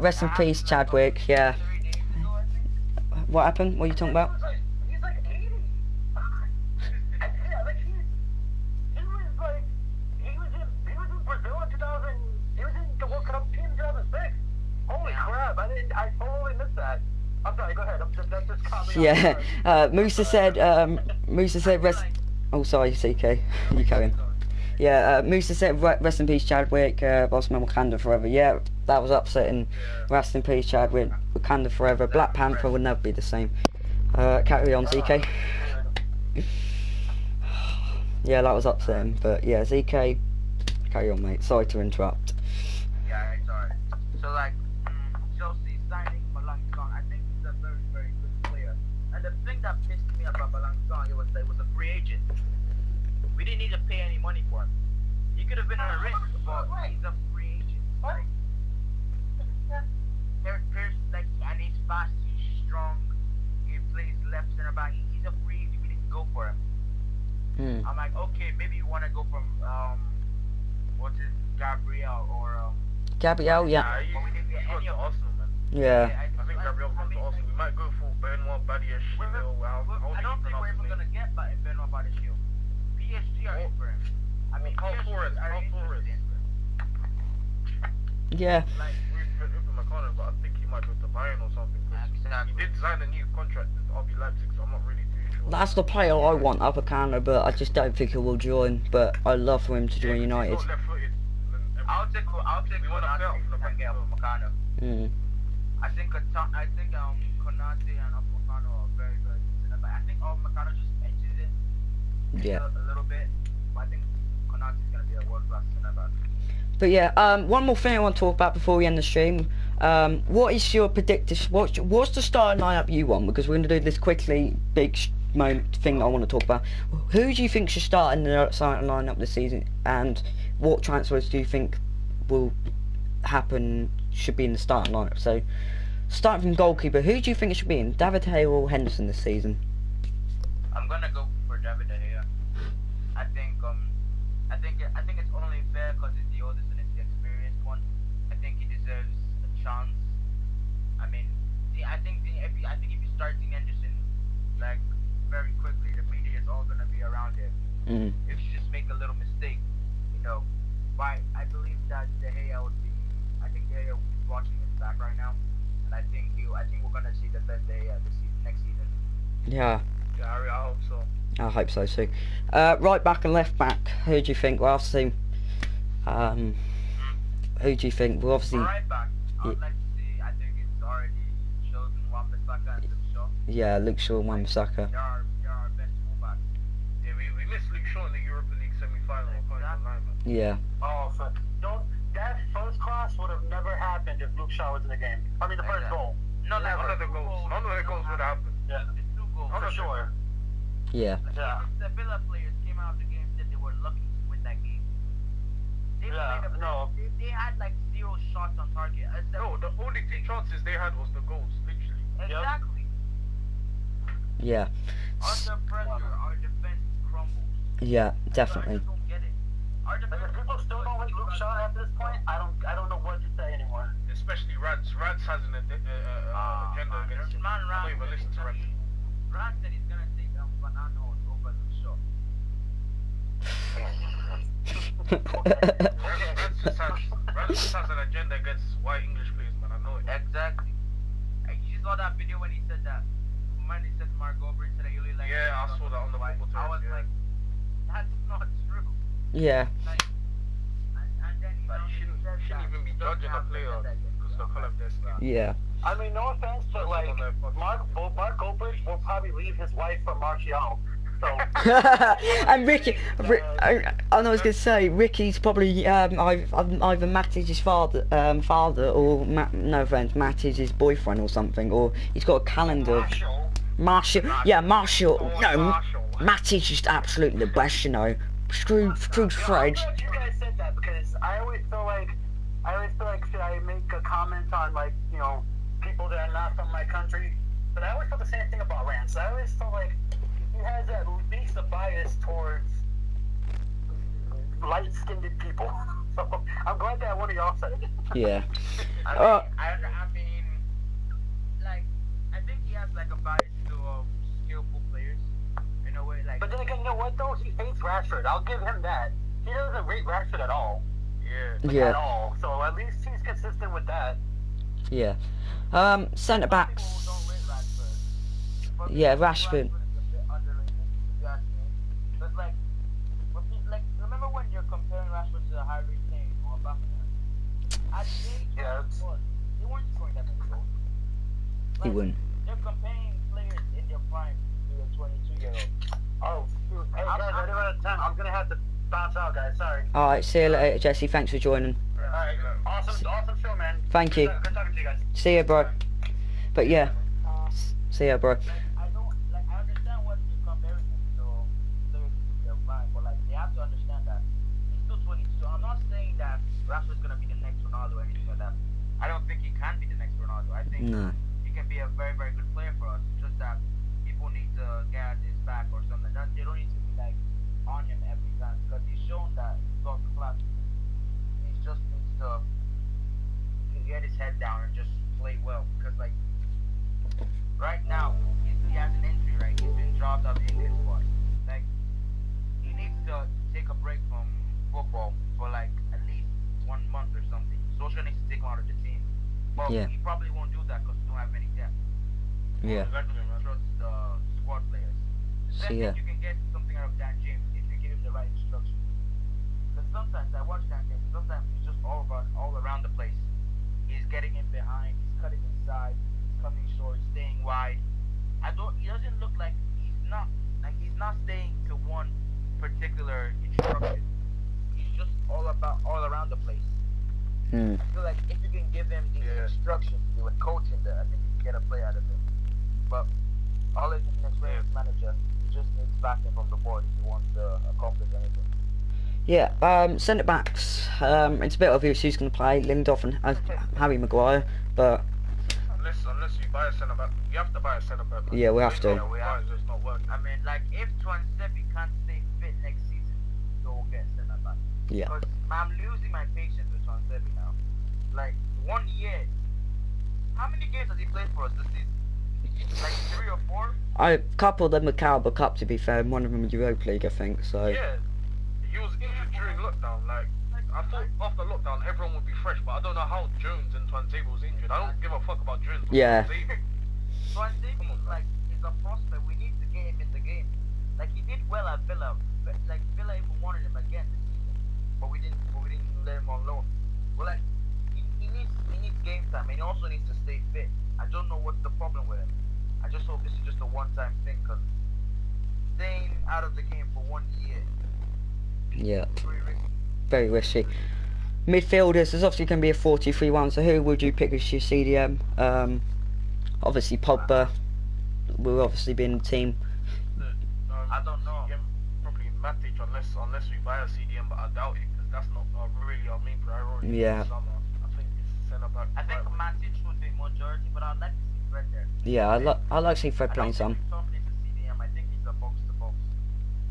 Rest in peace, Chadwick. Yeah. 3 days ago, I think. What happened? What are you talking about? He's like 80. Yeah, like he was in Brazil in 2000. He was in the World Cup team in 2006. Holy crap! I totally missed that. I'm sorry. Go ahead. That just caught me. Yeah. Musa said rest. Oh, sorry, CK. You carry on. Yeah, Musa said rest in peace, Chadwick. Bossman Wakanda forever. Yeah, that was upsetting. Rest in peace, Chadwick. Wakanda forever. Black Panther will never be the same. Carry on, ZK. Yeah, that was upsetting. But yeah, ZK, carry on, mate. Sorry to interrupt. Yeah, it's alright. So like, Chelsea signing Malangton, I think he's a very, very good player. And the thing that pissed me about Malangton, it was that he was a free agent. We didn't need to pay any money for him. He could have been a risk, but he's a free agent. Like, and he's fast, he's strong. He plays left center back. He's a free agent. We didn't go for him. I'm like, okay, maybe you want to go from Gabriel or Gabriel, yeah. He's but we didn't get got any to of them. Arsenal, man. Yeah. I think Gabriel's gone to Arsenal. We might go for Benoit Badiashile. I don't think we're even gonna get Benoit Badiashile. Yeah. Like with McConnell, but I think he might go to Bayern or something. 'Cause Exactly. he did sign a new contract with RB Leipzig, so I'm not really too sure. That's the player I want, Upamecano, but I just don't think he will join. But I'd love for him to join Yeah, 'cause United. he's not left-footed. I'll take We wanna play Konate off the and get Upamecano. Mm. I think Konate and Upamecano are very good. But I think Upamecano just edges it Yeah. a little bit. But I think Konate is gonna be a world class center back. But yeah, one more thing I want to talk about before we end the stream. What is your predicted? What's the starting lineup you want? Because we're going to do this quickly. Big moment thing I want to talk about. Who do you think should start in the starting lineup this season? And what transfers do you think will happen? Should be in the starting lineup. So, starting from goalkeeper, who do you think it should be in? David Hay or Henderson this season? I'm gonna go for David De Gea. I think it's only fair because he's the oldest and it's the experienced one. I think he deserves a chance. I mean, I think if you start seeing Henderson like very quickly, the media is all gonna be around him. Mm. If you just make a little mistake, you know. But I believe that De Gea would be. I think De Gea will be watching his back right now, and I think we're gonna see the best De Gea next season. Yeah. Yeah, I hope so. I hope so too. Right back and left back. Who do you think? Well, obviously, who do you think? Well, obviously, Right back, I would like to see. I think it's already chosen Wan-Bissaka and Luke Shaw. yeah, Luke Shaw, Wan-Bissaka. They're our best fullbacks. Yeah, we missed Luke Shaw in the Europa League semi-final. Yeah. Oh, so that first cross would have never happened if Luke Shaw was in the game. I mean, the first Exactly. goal. No, like None of the goals would have happened. Yeah, the two goals. for sure. Yeah. Like, Yeah. even the Villa players came out of the game said they were lucky to win that game. They Yeah, played no. They had like 0 shots on target. No, the only two chances they had was the goals, literally. Exactly. Yeah. Under pressure, our defense crumbles. Yeah, I definitely. just don't get it. Our Like, defense if people still don't like Luke Shaw at this point, I don't know what to say anymore. Especially Rans. Rans has an agenda against him. Man, I don't even listen to Rans. Rand said he's gonna take Banano over Luke Shaw. Rans just has an agenda against white English players, man. I know it. Exactly. You saw that video when he said that. When he said Mark Goldberg said that he really liked Yeah, I saw that on the football I was terms, yeah. like, that's not true. Yeah. Like, and then Like, you shouldn't even be judging a player because of the colour of their skin. Yeah. I mean, no offense, but like Mark Goldberg will probably leave his wife for Martial. So And Ricky, I know I was going to say, Ricky's probably either Matt is his father, or no offense, Matt is his boyfriend or something, or he's got a calendar. Marshall, yeah, Marshall. No, Matt is just absolutely the best, you know. Screw Fred. I'm glad you guys said that because I always feel like should I make a comment on like people that are not from my country? But I always felt the same thing about Rance. I always felt like he has at least a bias towards light-skinned people. So I'm glad that one of y'all said it. Yeah. I mean, like, I think he has like a bias to skillful players in a way. Like, But then again, you know what though? He hates Rashford. I'll give him that. He doesn't rate Rashford at all. Yeah. Yeah. At all. So at least he's consistent with that. Yeah. Centre backs. people don't rate Rashford. For me, Yeah, I think Rashford. is a bit underrated, if you ask me. But like, remember when you're comparing Rashford to Harry Kane or Mbappe? At the age Yeah, he was, they weren't scoring that many goals. He Like, wouldn't. They're comparing players in their prime to a 22-year-old. Oh, shoot. Hey guys, I didn't run out of time. I'm gonna have to bounce out, guys. Sorry. All right. See you later, Jesse. Thanks for joining. Alright, awesome show, man. Thank you. Good talking to you guys. See you, bro. But yeah. See ya, bro. Like, I understand what you're comparing him to players in their prime, but like, they have to understand that he's still 22. I'm not saying that Rashford's gonna be the next Ronaldo or anything like that. I don't think he can be the next Ronaldo. I think No. he can be a very, very good player for us. It's just that people need to get his back or something. That they don't need to be like on him every time because he's shown that he's got class. He just needs to get his head down and just play well. Because like right now he has an injury. Right, he's been dropped out of the Indian squad. Like he needs to take a break from football for like at least 1 month or something. Solskjaer needs to But Yeah. he probably won't do that because we don't have any depth. Yeah. Exactly, man. Trust the squad players. So, Then yeah. you can get something out of Dan James if you give him the right instructions. Because sometimes I watch Dan James. Sometimes he's just all around the place. He's getting in behind. He's cutting inside. He's coming short, staying wide. He doesn't look like he's not staying to one particular instruction. He's just all around the place. Hmm. I feel like if you can give him the instructions to do and coach him there, I think you can get a play out of him. But all is an experienced manager. He just needs backing from the board if he wants to accomplish anything. Yeah, centre backs. It's a bit obvious who's going to play, Lindelof and Harry Maguire, but Unless you buy a centre back, you have to buy a centre back. Man. yeah, we have to. It's not working. I mean, like if Twansebi can't stay fit next season, you'll get centre back. Yeah. Because I'm losing my patience with Twansebi now. Like 1 year. How many games has he played for us this season? Like 3 or 4? A couple of them were Carabao Cup, to be fair, and one of them was Europa League, I think. So Yeah, he was injured during lockdown. Like I thought after lockdown everyone would be fresh, but I don't know how Jones and Twansebi was injured. I don't give a fuck about Jones. Yeah. Twansebi is a prospect. We need to get him in the game. Like he did well at Villa. Like Villa even wanted him again this season, but we didn't let him on loan. Well, like he needs game time, and he also needs to stay fit. I don't know what's the problem with him. I just hope this is just a one-time thing, because staying out of the game for 1 year. yeah, Very risky. very risky. Midfielders, there's obviously going to be a 4-2-3-1. So who would you pick as your CDM? Obviously Pogba will obviously be in the team. I don't know. CDM, probably Matic, unless we buy a CDM, but I doubt it because that's not really our main priority. Yeah. This summer. I think it's centre back. I think Matic would be majority, but I'd like to see Fred there. Yeah, I like to see Fred playing some. I don't think McTominay's a CDM. I think he's a box to box.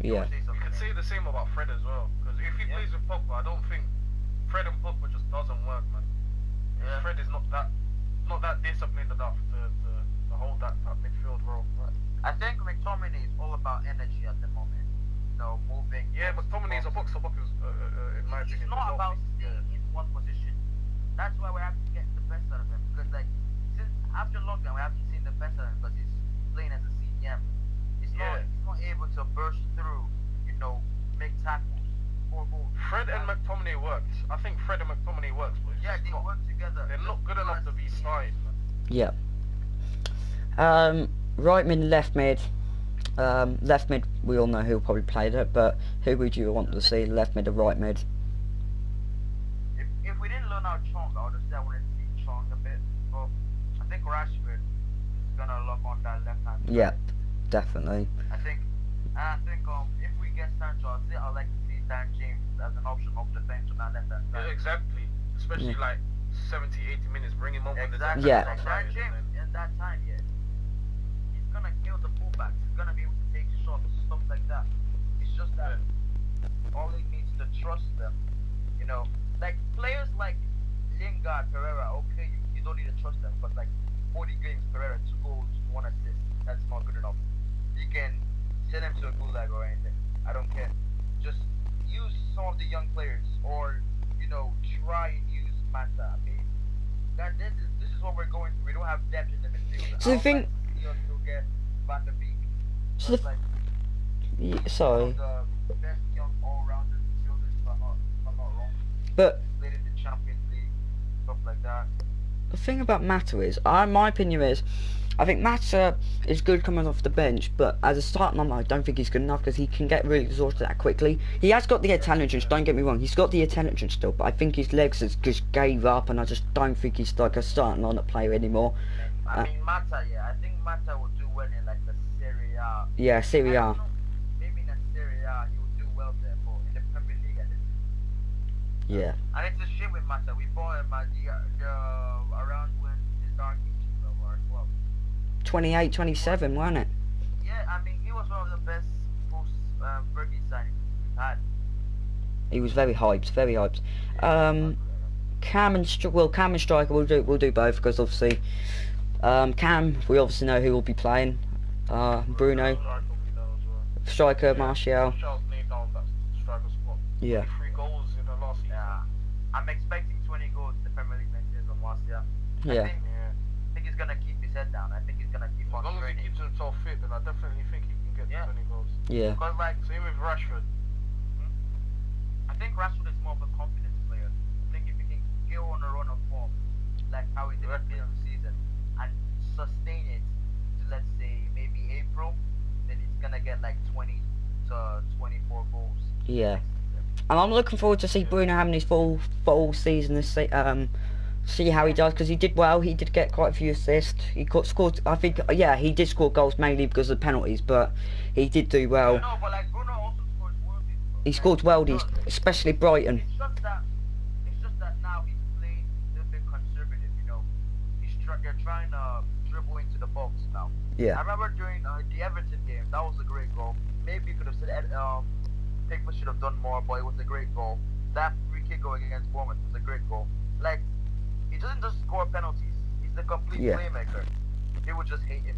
Yeah. You could say the same about Fred as well, because if he plays with Pogba, I don't think Fred and Pogba just doesn't work, man. Yeah. Fred is not that disciplined enough to hold that midfield role. Right? I think McTominay is all about energy at the moment. You know, moving. Yeah, but McTominay is a box to box, in my He's opinion. not about staying in one position. That's why we have to get the best out of him. Because like since after lockdown, we haven't seen the best out of him because he's playing as a CDM. He's not able to burst through. You know, make tackles, score goals. Fred and McTominay works. I think Fred and McTominay works, but it's Yeah, just they not, work together. they're not good enough to be started. Man. Yeah. Right mid, left mid. Left mid, we all know who'll probably play it, but who would you want to see left mid or right mid? If we didn't learn our Chong, I would have said I wanted to see Chong a bit. But I think Rashford is gonna look on that left hand. Yeah, definitely. I think if we get Sancho, I'd like to see Dan James as an option of defense on that left hand Yeah, side. exactly. Especially like 70, 80 minutes, bring him on with the Exactly. Yeah. Like Dan James in that time, he's gonna kill the fullbacks. He's gonna be able to take shots, stuff like that. It's just that all he needs to trust them. You know, like players like Lingard, Pereira. Okay, you don't need to trust them, but like 40 games, Pereira, 2 goals, 1 assist. That's not good enough. You can send him to a gulag or anything. I don't care. Just use some of the young players, or you know, try and use Mata. I mean, this is what we're going through. We don't have depth in the midfield. So the thing. You'll get Van der Beek. So Just the, like sorry, one of the best young all-rounders midfielders, if I'm not wrong. but Played in the Champions League, stuff like that. the thing about Mata is, my opinion is, I think Mata is good coming off the bench, but as a starting man, I don't think he's good enough because he can get really exhausted that quickly. He has got the intelligence, don't get me wrong, he's got the intelligence still, but I think his legs has just gave up, and I just don't think he's like a starting lineup player anymore. I mean, Mata, I think Mata will do well in like the Serie A. Yeah, Serie I A. don't know, maybe in the Serie A he will do well there, but in the Premier League, I didn't. Yeah. And it's a shame with Mata. We bought him at around when his dark ages of our club. 28, 27, wasn't it? Yeah, I mean, he was one of the best post Fergie signings we've had. He was very hyped, very hyped. Cam and Striker will do both because obviously, Cam we obviously know who will be playing. Bruno, Striker, Martial. Martial's nailed down that striker spot. Yeah. 3 goals in the last season. Yeah, I'm expecting 20 goals in the Premier League next season, Marcia. Yeah. I think he's gonna keep his head down. I think he's gonna keep As on long as he training. keeps himself fit, then I definitely think he can get Yeah. 20 goals. Yeah. Because like Same with Rashford. I think Rashford is more of a confidence player. I think if he can go on a run of form, like how he did at the beginning of the season, and sustain it to let's say maybe April, then he's gonna get like 20 to 24 goals. Yeah. next season. And I'm looking forward to see Bruno having his full season see how he does, because he did well. He did get quite a few assists. He scored. I think he did score goals mainly because of the penalties, but he did do well. No, but like Bruno also scores worthies. He scored well, especially Brighton. It's just that now he's playing a little bit conservative. You know, they're trying to dribble into the box now. Yeah. I remember during the Everton game, that was a great goal. Maybe you could have said Pickford should have done more, but it was a great goal. That free kick going against Bournemouth was a great goal. Like, he doesn't just score penalties. He's the complete playmaker. They would just hate him,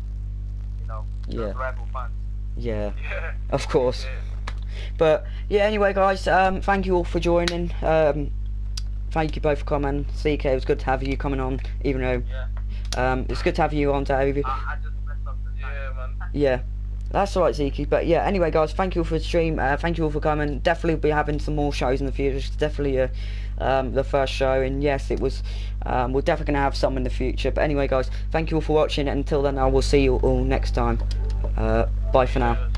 you know, those rival fans. Yeah. Yeah. Of course. Yeah. But yeah, anyway, guys, thank you all for joining. Thank you both for coming. CK, it was good to have you coming on, even though it's good to have you on, Dave. I just messed up the time. Yeah, man. Yeah, that's alright, Zeke. But yeah, anyway, guys, thank you all for the stream. Thank you all for coming. Definitely be having some more shows in the future. It's definitely the first show, and yes, it was. We're definitely gonna have some in the future. But anyway, guys, thank you all for watching. And until then, I will see you all next time. Bye for now.